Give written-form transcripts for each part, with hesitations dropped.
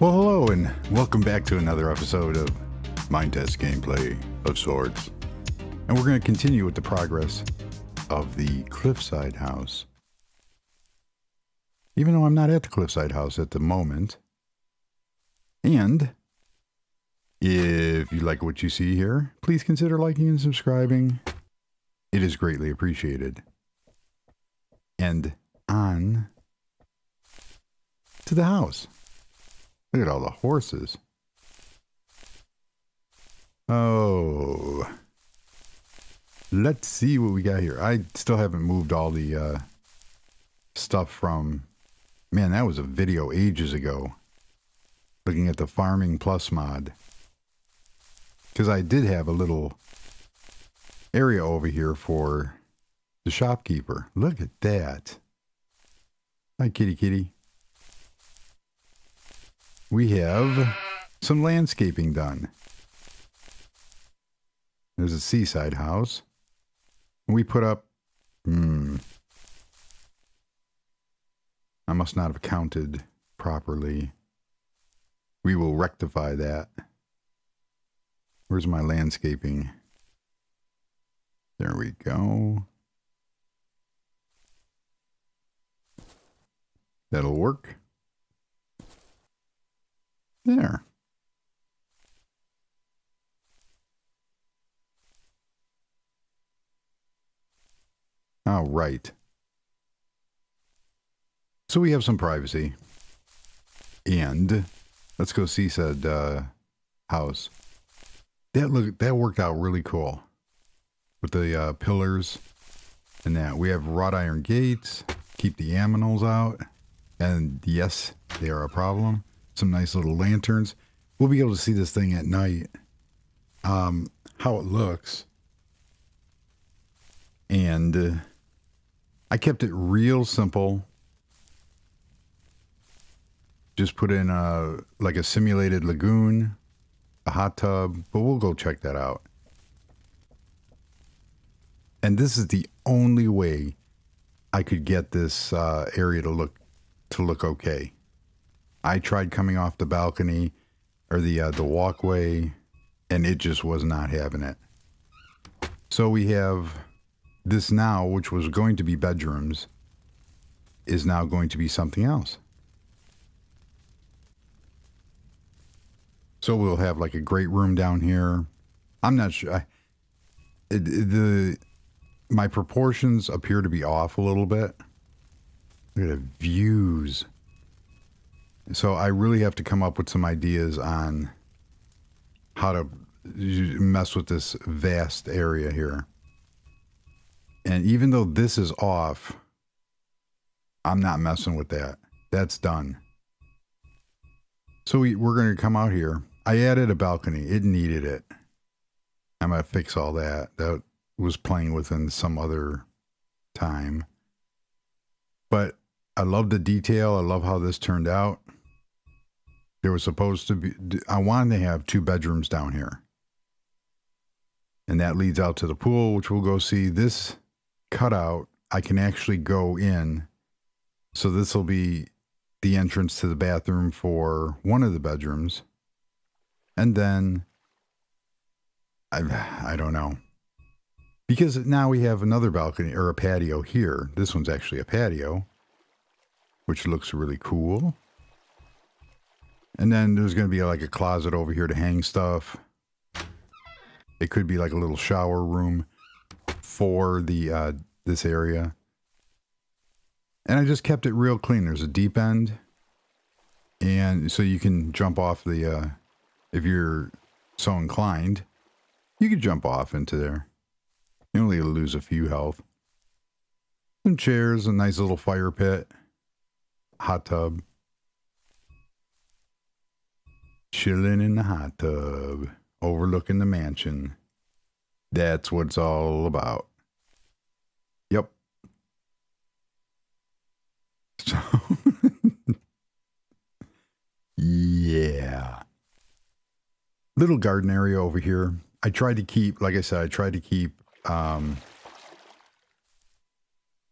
Well, hello, and welcome back to another episode of Minetest Gameplay of sorts. And we're going to continue with the progress of the Cliffside house. Even though I'm not at the Cliffside house at the moment. And if you like what you see here, please consider liking and subscribing. It is greatly appreciated. And on to the house. Look at all the horses. Oh. Let's see what we got here. I still haven't moved all the stuff from... Man, that was a video ages ago. Looking at the Farming Plus mod. Because I did have a little area over here for the shopkeeper. Look at that. Hi, kitty kitty. We have some landscaping done. There's a seaside house. We put up... I must not have counted properly. We will rectify that. Where's my landscaping? There we go. That'll work. There. All right. So we have some privacy. And let's go see said house. That worked out really cool. With the pillars and that. We have wrought iron gates. Keep the aminals out. And yes, they are a problem. Some nice little lanterns. We'll be able to see this thing at night. How it looks. And I kept it real simple. Just put in like a simulated lagoon, a hot tub, but we'll go check that out. And this is the only way I could get this area to look okay. I tried coming off the balcony or the walkway, and it just was not having it. So we have this now, which was going to be bedrooms, is now going to be something else. So we'll have like a great room down here. I'm not sure. My proportions appear to be off a little bit. Look at the views. So I really have to come up with some ideas on how to mess with this vast area here. And even though this is off, I'm not messing with that. That's done. So we're going to come out here. I added a balcony. It needed it. I'm going to fix all that. That was playing within some other time. But I love the detail. I love how this turned out. There was supposed to be... I wanted to have 2 bedrooms down here. And that leads out to the pool, which we'll go see. This cutout, I can actually go in. So this will be the entrance to the bathroom for one of the bedrooms. And then... I don't know. Because now we have another balcony, or a patio here. This one's actually a patio, which looks really cool. And then there's going to be like a closet over here to hang stuff. It could be like a little shower room for the this area. And I just kept it real clean. There's a deep end. And so you can jump off the, if you're so inclined, you could jump off into there. You only lose a few health. Some chairs, a nice little fire pit, hot tub. Chilling in the hot tub, overlooking the mansion. That's what it's all about. Yep. So, yeah. Little garden area over here. I tried to keep, like I said,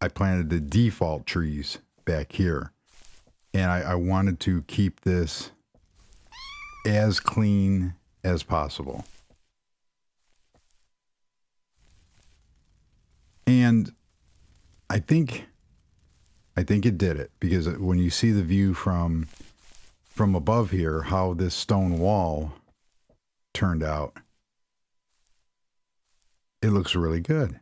I planted the default trees back here. And I wanted to keep this as clean as possible. And I think it did it, because when you see the view from above here, how this stone wall turned out, it looks really good.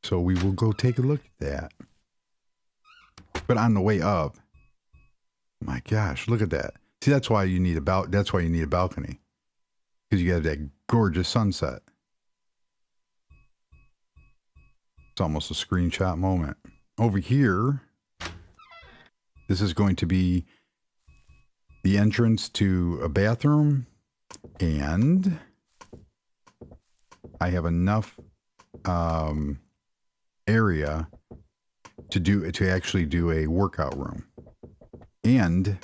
So we will go take a look at that. But on the way up, my gosh, look at that. See, that's why you need a balcony. Because you have that gorgeous sunset. It's almost a screenshot moment. Over here, this is going to be the entrance to a bathroom, and I have enough area to actually do a workout room. And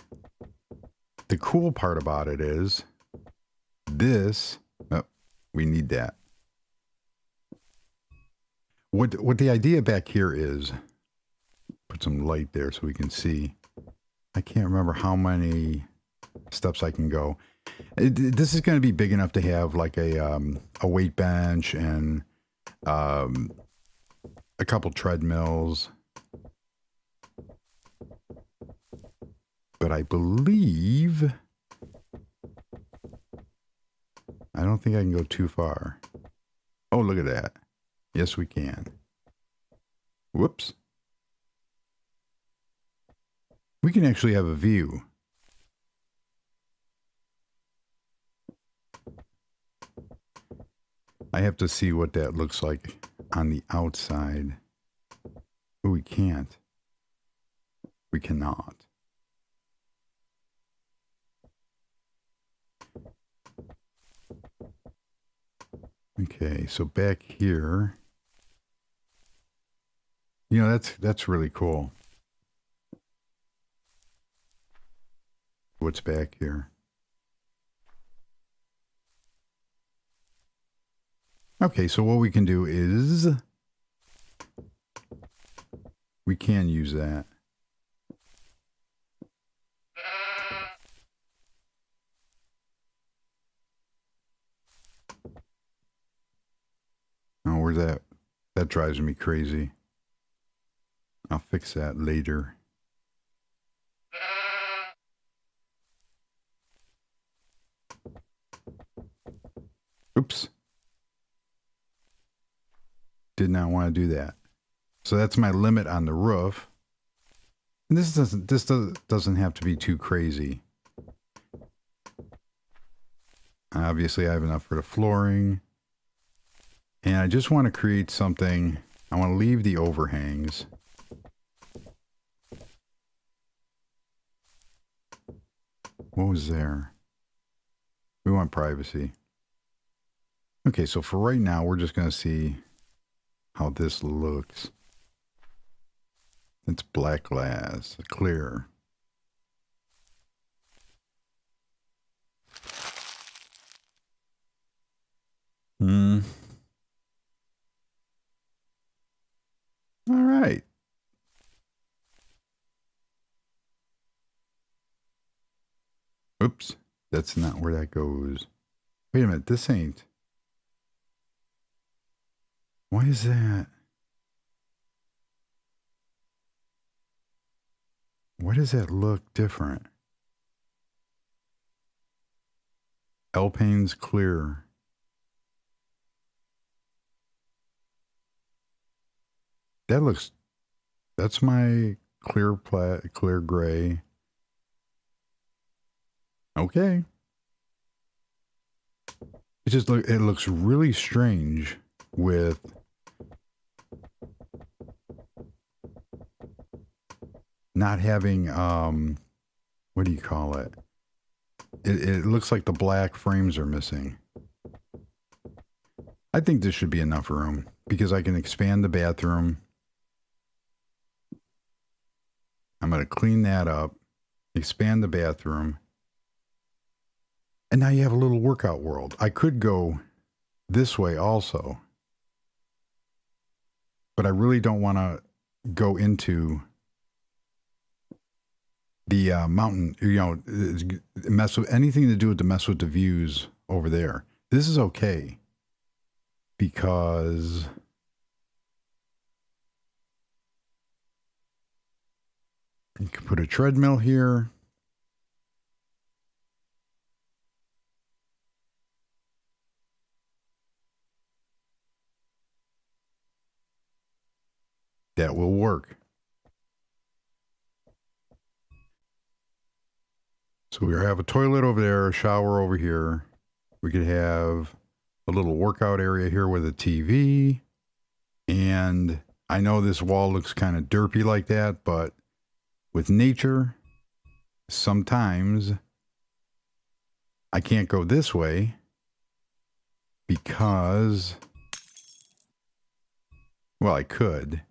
the cool part about it is this. Oh, we need that. What the idea back here is, put some light there so we can see. I can't remember how many steps I can go. This is going to be big enough to have like a weight bench and a couple treadmills. But I believe, I don't think I can go too far. Oh, look at that. Yes, we can. Whoops. We can actually have a view. I have to see what that looks like on the outside. Oh, we can't. We cannot. Okay, so back here, you know, that's really cool. What's back here? Okay, so what we can do is we can use that. Oh, where's that? That drives me crazy. I'll fix that later. Oops. Did not want to do that. So that's my limit on the roof. And this doesn't have to be too crazy. Obviously, I have enough for the flooring. And I just want to create something. I want to leave the overhangs. What was there? We want privacy. Okay, so for right now, we're just going to see how this looks. It's black glass, clear. All right. Oops, that's not where that goes. Wait a minute, this ain't. Why is that? Why does that look different? Alpane's clear. That looks, that's my clear gray. Okay. It looks really strange with not having, what do you call it? It looks like the black frames are missing. I think this should be enough room because I can expand the bathroom. I'm going to clean that up, expand the bathroom. And now you have a little workout world. I could go this way also, but I really don't want to go into the mountain, you know, mess with anything to do with the views over there. This is okay because you can put a treadmill here. That will work. So we have a toilet over there, a shower over here. We could have a little workout area here with a TV. And I know this wall looks kind of derpy like that, but with nature, sometimes I can't go this way because, well, I could.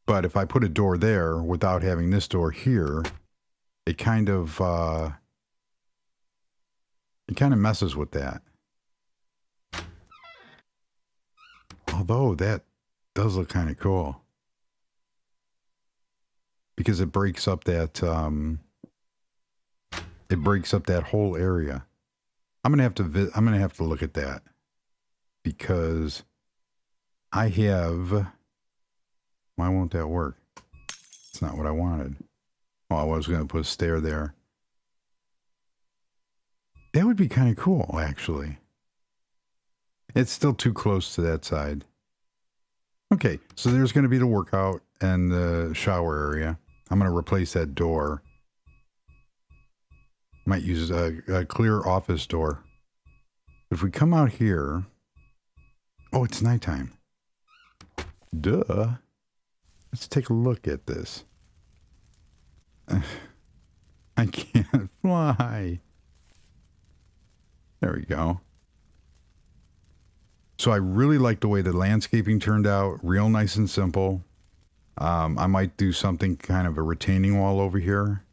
But if I put a door there without having this door here, it kind of messes with that. Although that does look kind of cool because it breaks up that whole area. I'm gonna have to look at that because I have. Why won't that work? It's not what I wanted. Oh, I was going to put a stair there. That would be kind of cool, actually. It's still too close to that side. Okay, so there's going to be the workout and the shower area. I'm going to replace that door. Might use a clear office door. If we come out here... Oh, it's nighttime. Duh. Let's take a look at this. I can't fly. There we go. So I really like the way the landscaping turned out. Real nice and simple. I might do something kind of a retaining wall over here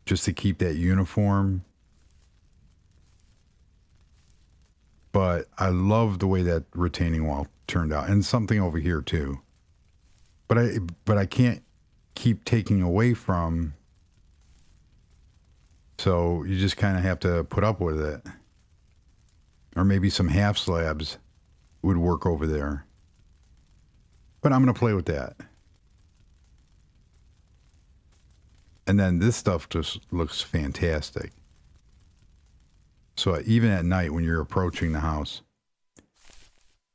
just to keep that uniform. But I love the way that retaining wall turned out. And something over here too. But I can't keep taking away from, so you just kind of have to put up with it. Or maybe some half slabs would work over there. But I'm going to play with that. And then this stuff just looks fantastic. So even at night when you're approaching the house.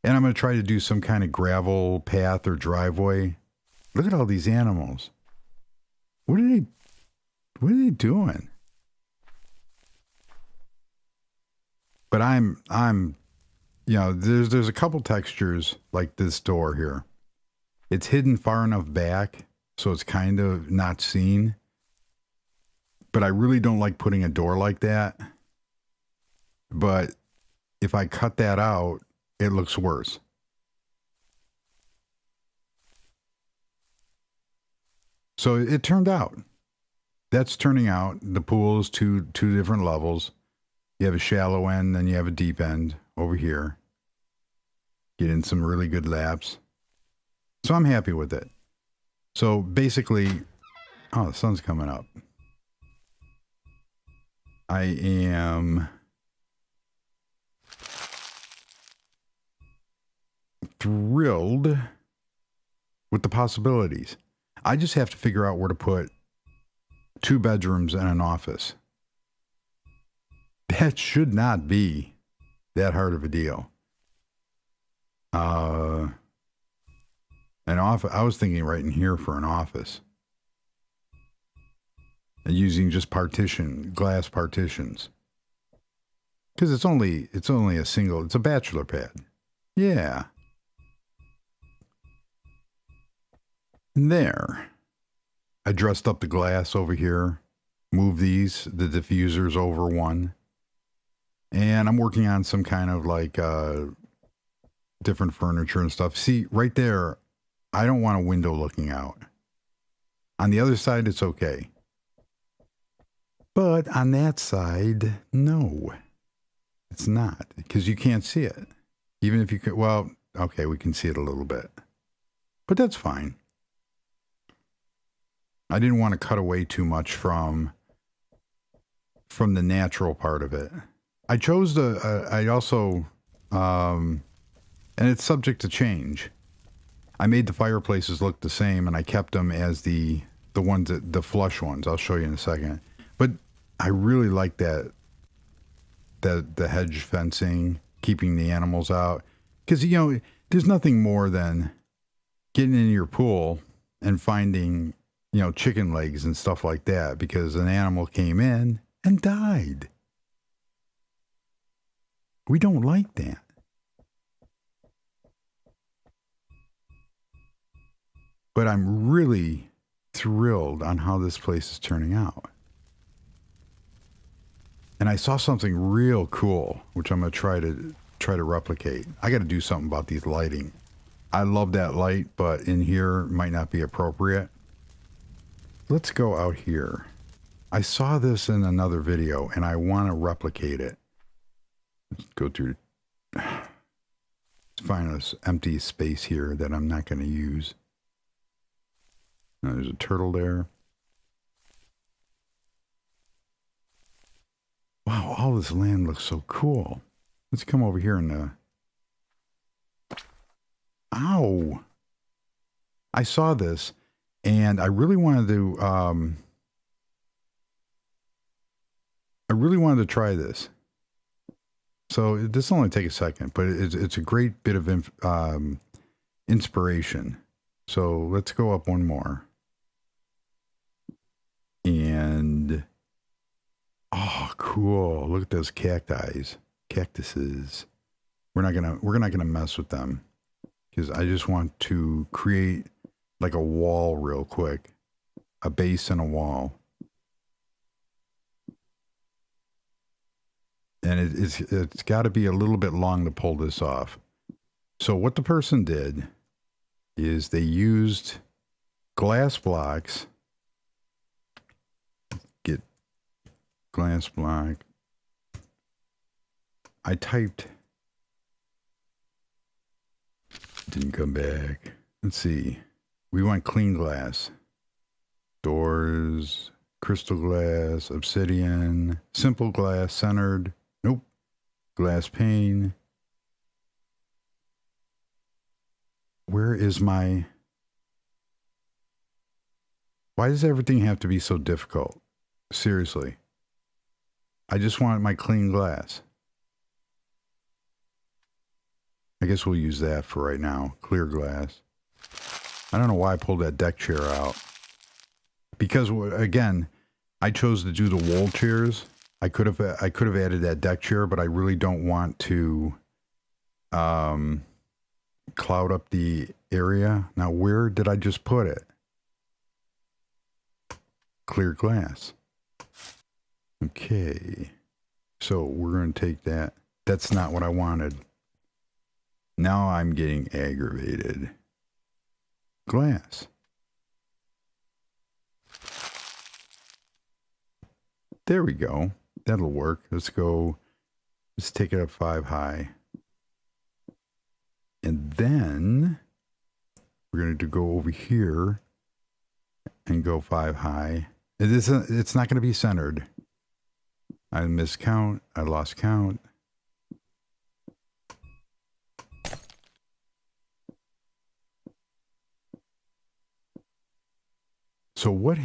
And I'm going to try to do some kind of gravel path or driveway. Look at all these animals. What are they doing? But I'm you know, there's a couple textures like this door here. It's hidden far enough back so it's kind of not seen. But I really don't like putting a door like that. But if I cut that out, it looks worse. So it turned out. That's turning out. The pool is two different levels. You have a shallow end, then you have a deep end over here. Get in some really good laps. So I'm happy with it. So basically, oh, the sun's coming up. I am thrilled with the possibilities. I just have to figure out where to put 2 bedrooms and an office. That should not be that hard of a deal. An office. I was thinking right in here for an office. And using just glass partitions. Because it's only a single, it's a bachelor pad. Yeah. And there. I dressed up the glass over here. Moved the diffusers over one. And I'm working on some kind of like different furniture and stuff. See, right there, I don't want a window looking out. On the other side, it's okay. But on that side, no. It's not. Because you can't see it. Even if you could, well, okay, we can see it a little bit. But that's fine. I didn't want to cut away too much from the natural part of it. I chose I also, and it's subject to change. I made the fireplaces look the same, and I kept them as the ones that, the flush ones. I'll show you in a second. But I really like the hedge fencing, keeping the animals out. Because, you know, there's nothing more than getting in your pool and finding, you know, chicken legs and stuff like that because an animal came in and died. We don't like that. But I'm really thrilled on how this place is turning out. And I saw something real cool, which I'm going to try to replicate. I got to do something about these lighting. I love that light, but in here might not be appropriate. Let's go out here. I saw this in another video, and I want to replicate it. Let's go through. Let's find this empty space here that I'm not going to use. Now, there's a turtle there. Wow, all this land looks so cool. Let's come over here and ow! I saw this, and I really wanted to. I really wanted to try this. So this will only take a second, but it's a great bit of inspiration. So let's go up one more. And oh, cool! Look at those cactuses. We're not gonna mess with them because I just want to create like a wall real quick, a base and a wall. And it's got to be a little bit long to pull this off. So what the person did is they used glass blocks. Get glass block. I typed. Didn't come back. Let's see. We want clean glass. Doors, crystal glass, obsidian, simple glass, centered. Nope. Glass pane. Where is my... Why does everything have to be so difficult? Seriously. I just want my clean glass. I guess we'll use that for right now. Clear glass. I don't know why I pulled that deck chair out. Because, again, I chose to do the wall chairs. I could have added that deck chair, but I really don't want to cloud up the area. Now, where did I just put it? Clear glass. Okay. So we're going to take that. That's not what I wanted. Now I'm getting aggravated. Glass. There we go. That'll work. Let's go. Let's take it up 5 high. And then we're going to go over here and go 5 high. It's not going to be centered. I missed count. I lost count. So what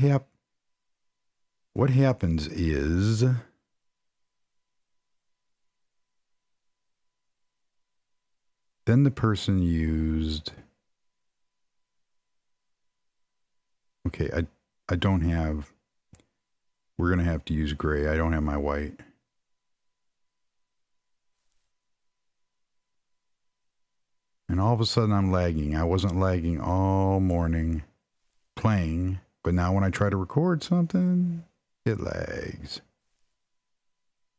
happens is then the person used, okay, I don't have, we're going to have to use gray. I don't have my white. And all of a sudden I'm lagging. I wasn't lagging all morning playing. But now when I try to record something, it lags.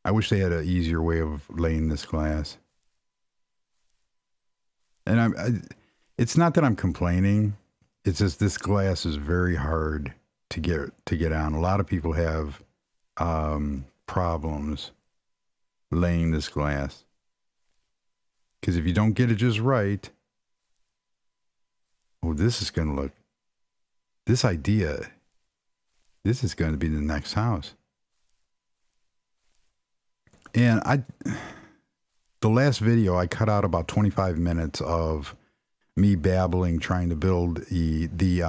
I wish they had an easier way of laying this glass. And it's not that I'm complaining. It's just this glass is very hard to get on. A lot of people have problems laying this glass. Because if you don't get it just right, oh, this is going to look... This idea This is going to be the next house. And the last video, I cut out about 25 minutes of me babbling, trying to build the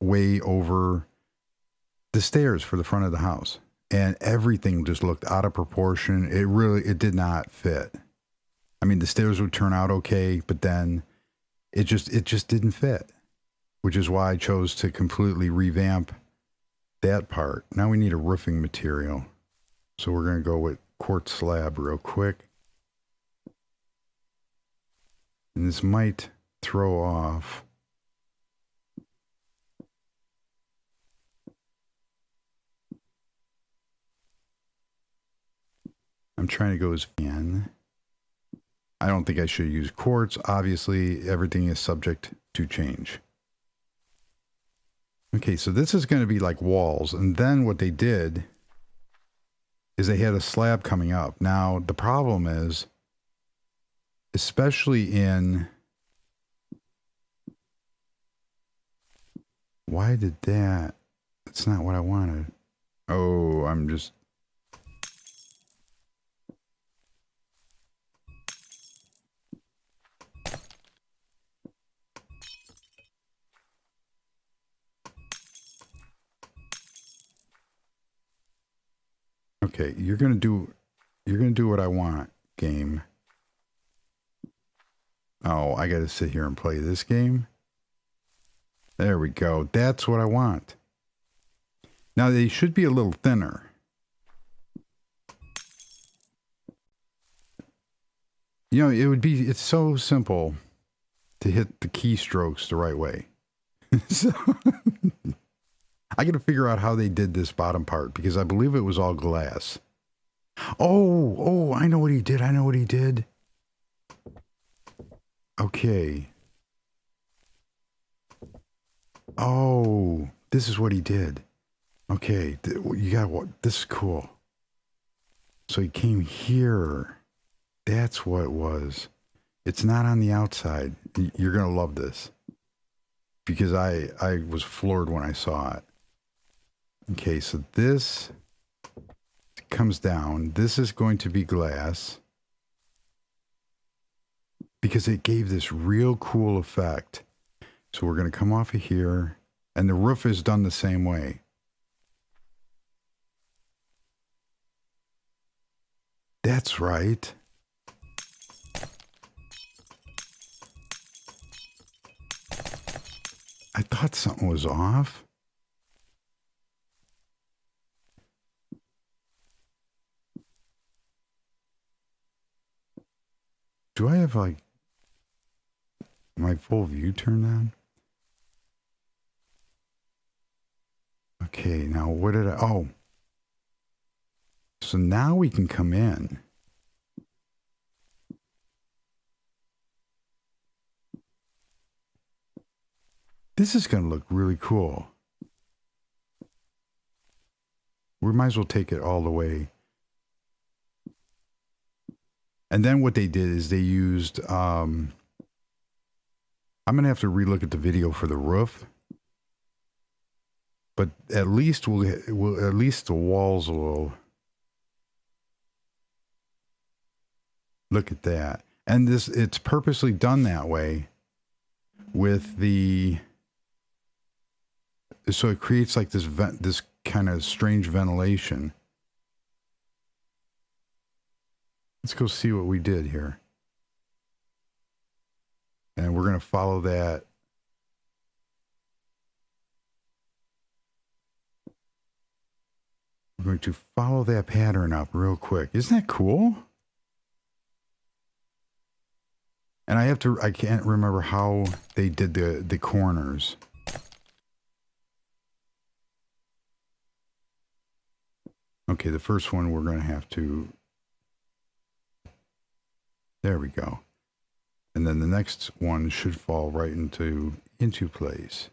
way over the stairs for the front of the house. And everything just looked out of proportion. It did not fit. I mean, the stairs would turn out okay, but then it just didn't fit, which is why I chose to completely revamp that part. Now we need a roofing material. So we're going to go with quartz slab real quick. And this might throw off. I'm trying to go as fan. I don't think I should use quartz. Obviously, everything is subject to change. Okay, so this is going to be like walls. And then what they did is they had a slab coming up. Now, the problem is, especially in... Why did that? That's not what I wanted. Oh, I'm just... Okay, you're gonna do what I want, game. Oh, I gotta sit here and play this game. There we go. That's what I want. Now they should be a little thinner. You know, it's so simple to hit the keystrokes the right way. So I got to figure out how they did this bottom part, because I believe it was all glass. Oh, I know what he did. I know what he did. Okay. Oh, this is what he did. Okay, you got what? This is cool. So he came here. That's what it was. It's not on the outside. You're going to love this, because I was floored when I saw it. Okay, so this comes down. This is going to be glass, because it gave this real cool effect. So we're going to come off of here, and the roof is done the same way. That's right. I thought something was off. Do I have like my full view turned on? Okay, now what did I... Oh. So now we can come in. This is going to look really cool. We might as well take it all the way. And then what they did is they used... I'm going to have to relook at the video for the roof. But at least at least the walls will... Look at that. And it's purposely done that way with the... So it creates like this kind of strange ventilation. Let's go see what we did here. And we're going to follow that. We're going to follow that pattern up real quick. Isn't that cool? And I can't remember how they did the corners. Okay, the first one we're going to have to... There we go. And then the next one should fall right into place.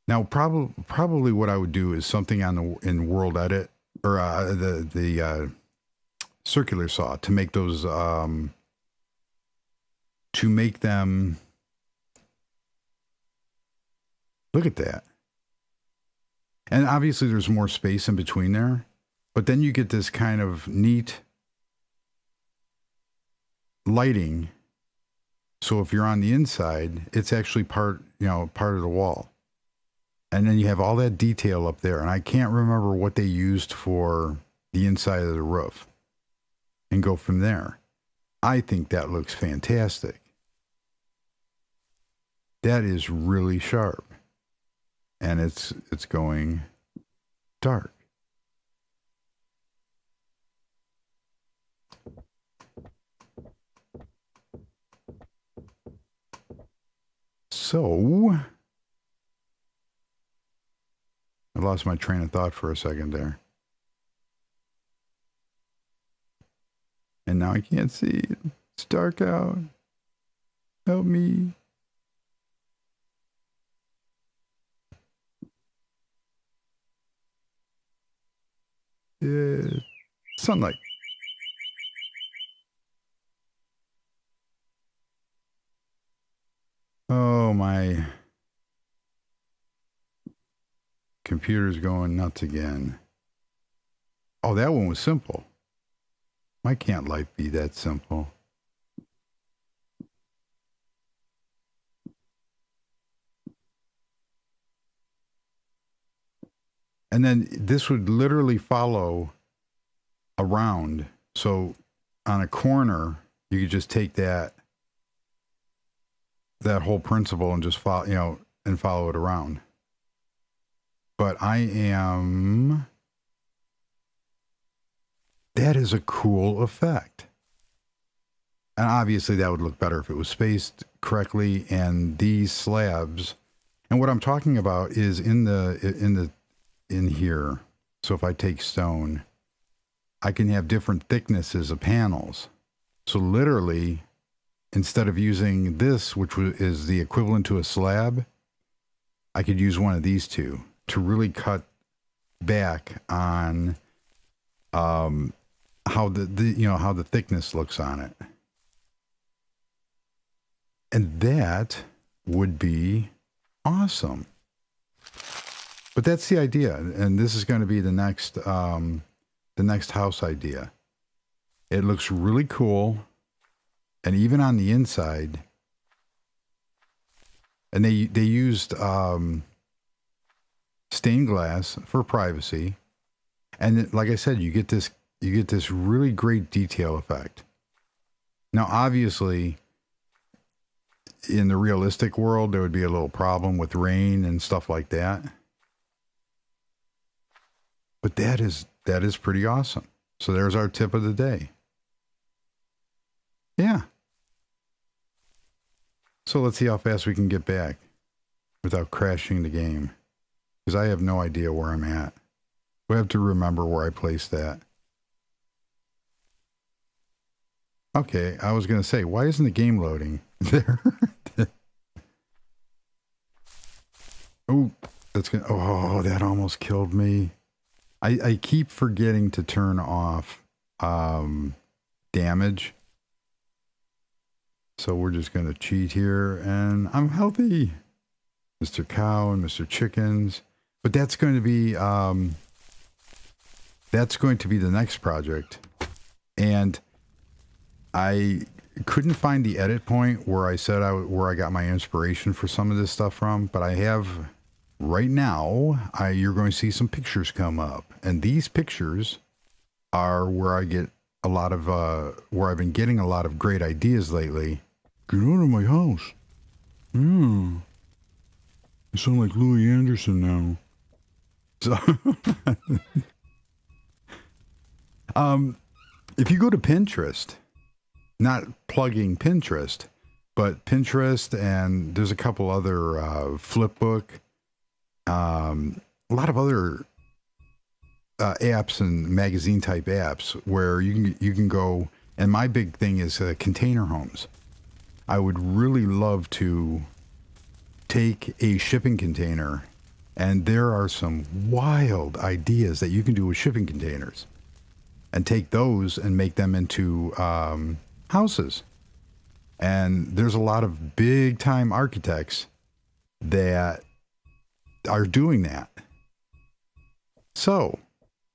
Now, probably what I would do is something in World Edit, or the circular saw, to make those to make them Look at that. And obviously there's more space in between there, but then you get this kind of neat lighting. So if you're on the inside, it's actually part of the wall. And then you have all that detail up there. And I can't remember what they used for the inside of the roof. And go from there. I think that looks fantastic. That is really sharp. And it's going dark. So I lost my train of thought for a second there. And now I can't see it. It's dark out. Help me. Yeah. Sunlight. Oh, my computer's going nuts again. Oh, that one was simple. Why can't life be that simple? And then this would literally follow around. So on a corner, you could just take that whole principle and just follow, and follow it around. But that is a cool effect. And obviously that would look better if it was spaced correctly. And these slabs, and what I'm talking about is in here. So if I take stone, I can have different thicknesses of panels. So literally, instead of using this, which is the equivalent to a slab, I could use one of these two to really cut back on how the thickness looks on it. And that would be awesome. But that's the idea, and this is going to be the next house idea. It looks really cool, and even on the inside, and they used stained glass for privacy, and like I said, you get this really great detail effect. Now, obviously, in the realistic world, there would be a little problem with rain and stuff like that. But that is pretty awesome. So there's our tip of the day. Yeah. So let's see how fast we can get back without crashing the game. Because I have no idea where I'm at. We have to remember where I placed that. Okay, I was going to say, why isn't the game loading there? Oh, that almost killed me. I keep forgetting to turn off damage. So we're just going to cheat here, and I'm healthy. Mr. Cow and Mr. Chickens. But that's going to be the next project. And I couldn't find the edit point where I said where I got my inspiration for some of this stuff from, but I have right now. You're going to see some pictures come up, and these pictures are where I get a lot of where I've been getting a lot of great ideas lately. Get out of my house. Yeah. I sound like Louis Anderson now. So if you go to Pinterest, not plugging Pinterest, but Pinterest, and there's a couple other Flipbook, a lot of other apps and magazine type apps where you can go. And my big thing is container homes. I would really love to take a shipping container, and there are some wild ideas that you can do with shipping containers, and take those and make them into houses. And there's a lot of big time architects that are doing that. So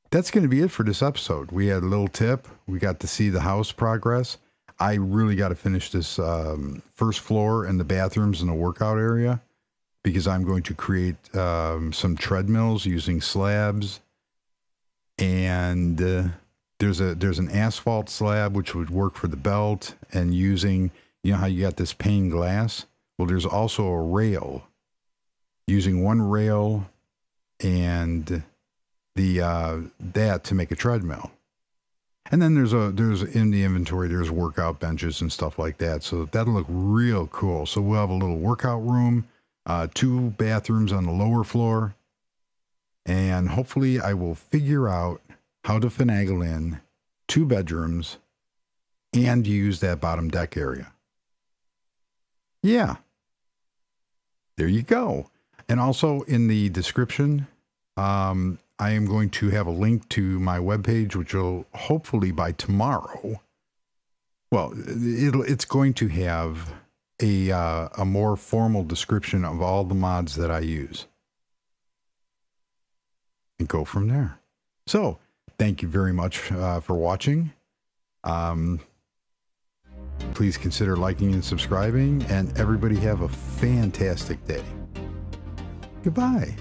that's going to be it for this episode. We had a little tip. We got to see the house progress. I really got to finish this first floor and the bathrooms and the workout area, because I'm going to create some treadmills using slabs. And there's an asphalt slab which would work for the belt, and using, you know how you got this pane glass? Well, there's also a rail, using one rail and that to make a treadmill. And then there's in the inventory, there's workout benches and stuff like that. So that'll look real cool. So we'll have a little workout room, 2 bathrooms on the lower floor. And hopefully I will figure out how to finagle in 2 bedrooms and use that bottom deck area. Yeah. There you go. And also in the description, I am going to have a link to my webpage, which will hopefully by tomorrow. Well, it's going to have a more formal description of all the mods that I use, and go from there. So thank you very much for watching. Please consider liking and subscribing, and everybody have a fantastic day. Goodbye.